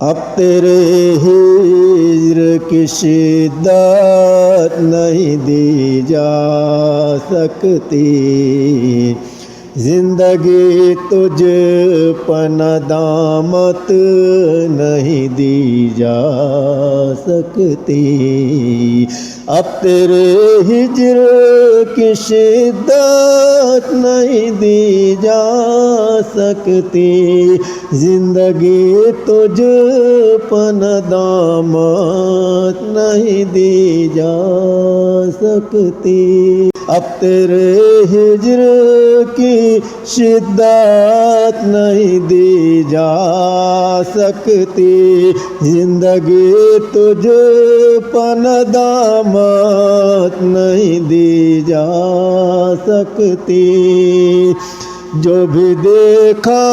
اب تیرے ہجر کی شدت نہیں دی جا سکتی، زندگی تجھ پر ندامت نہیں دی جا سکتی۔ اب تیرے ہجر کی شدت نہیں دی جا سکتی، زندگی تجھ پر ندامت نہیں دی جا سکتی۔ اب تیرے ہجر کی شدت نہیں دی جا سکتی، زندگی تجھ پر ندامت نہیں دی جا سکتی۔ جو بھی دیکھا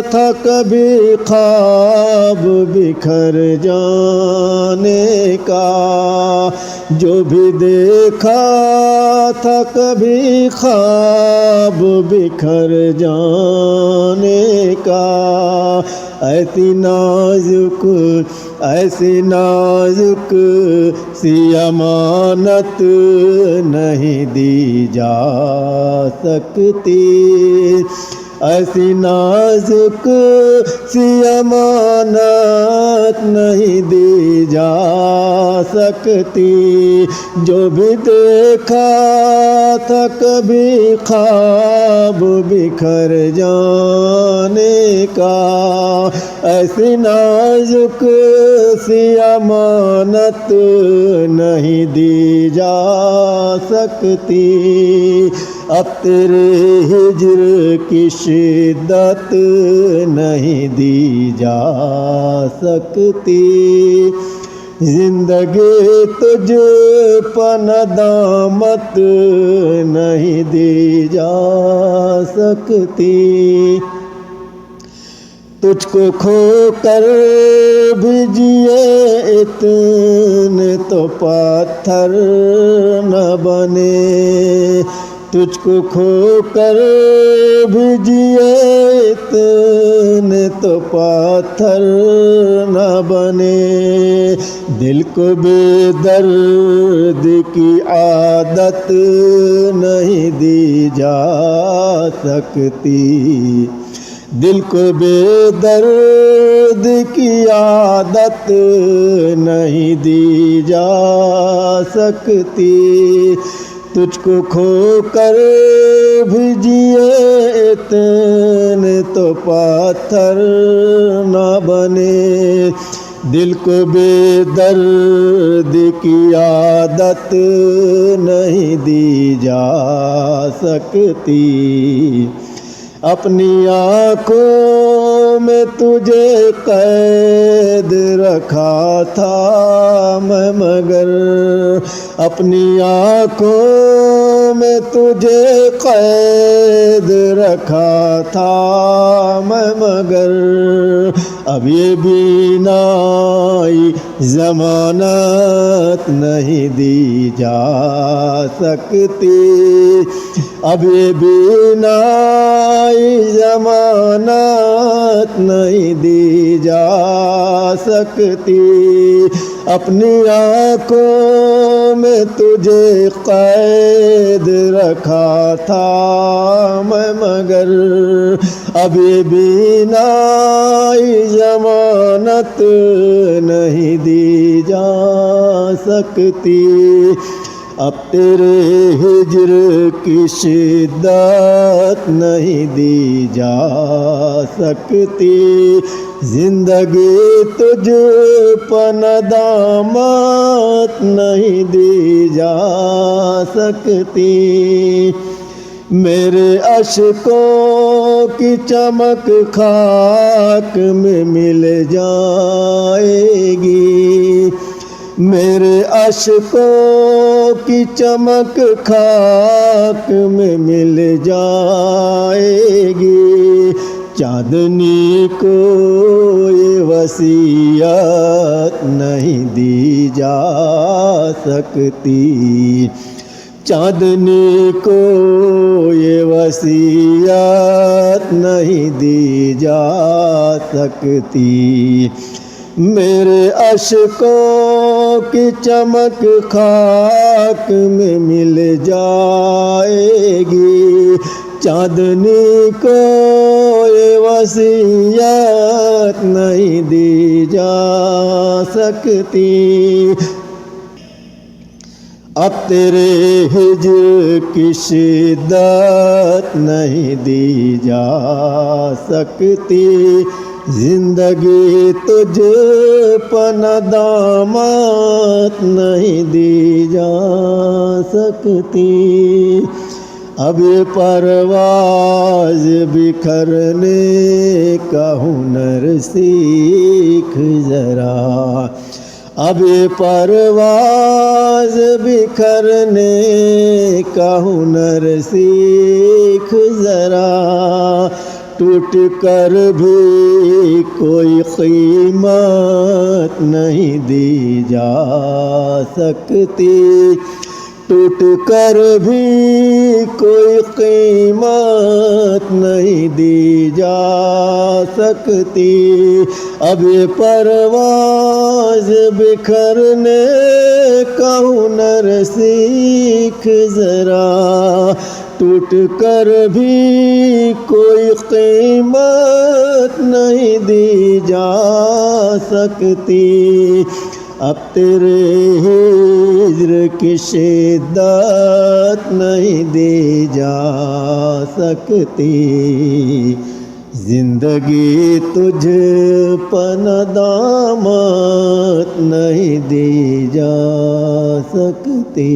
تھا کبھی خواب بکھر جانے کا، جو بھی دیکھا تھا کبھی خواب بکھر جانے کا، ایسی نازک سی امانت نہیں دی جا سکتی، ایسی نازک سی امانت نہیں دی جا سکتی۔ جو بھی دیکھا تھا کبھی خواب بکھر جانے کا، ایسی نازک سی امانت نہیں دی جا سکتی۔ اب تیرے ہجر کی شدت نہیں دی جا سکتی، زندگی تجھ پر ندامت نہیں دی جا سکتی۔ تجھ کو کھو کر بھی جیے اتنے تو پتھر نہ بنے، تجھ کو کھو کر بھی جیے اتنے تو پتھر نہ بنے، دل کو بے درد کی عادت نہیں دی جا سکتی، دل کو بے درد کی عادت نہیں دی جا سکتی۔ تجھ کو کھو کر بھی جیے اتنے تو پتھر نہ بنے، دل کو بے درد کی عادت نہیں دی جا سکتی۔ اپنی آنکھوں میں تجھے قید رکھا تھا میں مگر، اپنی آنکھوں میں تجھے قید رکھا تھا میں مگر، اب یہ بینائی ضمانت نہیں دی جا سکتی، اب یہ بینائی ضمانت نہیں دی جا سکتی۔ اپنی آنکھوں میں تجھے قید رکھا تھا میں مگر، اب یہ بینائی ضمانت نہیں دی جا سکتی۔ اب تیرے ہجر کی شدت نہیں دی جا سکتی، زندگی تجھ پر ندامت نہیں دی جا سکتی۔ میرے اشکوں کی چمک خاک میں مل جائے گی، میرے اشکوں کی چمک خاک میں مل جائے گی، چاندنی کو یہ وصیت نہیں دی جا سکتی، چاندنی کو یہ وصیت نہیں دی جا سکتی، میرے اشکوں کی چمک خاک میں مل جائے گی، چاندنی کو یہ وصیت نہیں دی جا سکتی، اب تیرے ہجر کی شدت نہیں دی جا سکتی، زندگی تجھ پر ندامت نہیں دی جا سکتی، اب یہ پرواز بکھرنے کا ہنر سیکھ ذرا، اب یہ پرواز بکھرنے کا ہنر سیکھ ذرا، ٹوٹ کر بھی کوئی قیمت نہیں دی جا سکتی، ٹوٹ کر بھی کوئی قیمت نہیں دی جا سکتی، اب یہ پرواز بکھرنے کا ہنر سیکھ ذرا، ٹوٹ کر بھی کوئی قیمت نہیں دی جا سکتی، اب تیرے ہجر کی شدت نہیں دی جا سکتی، زندگی تجھ پر ندامت نہیں دی جا سکتی۔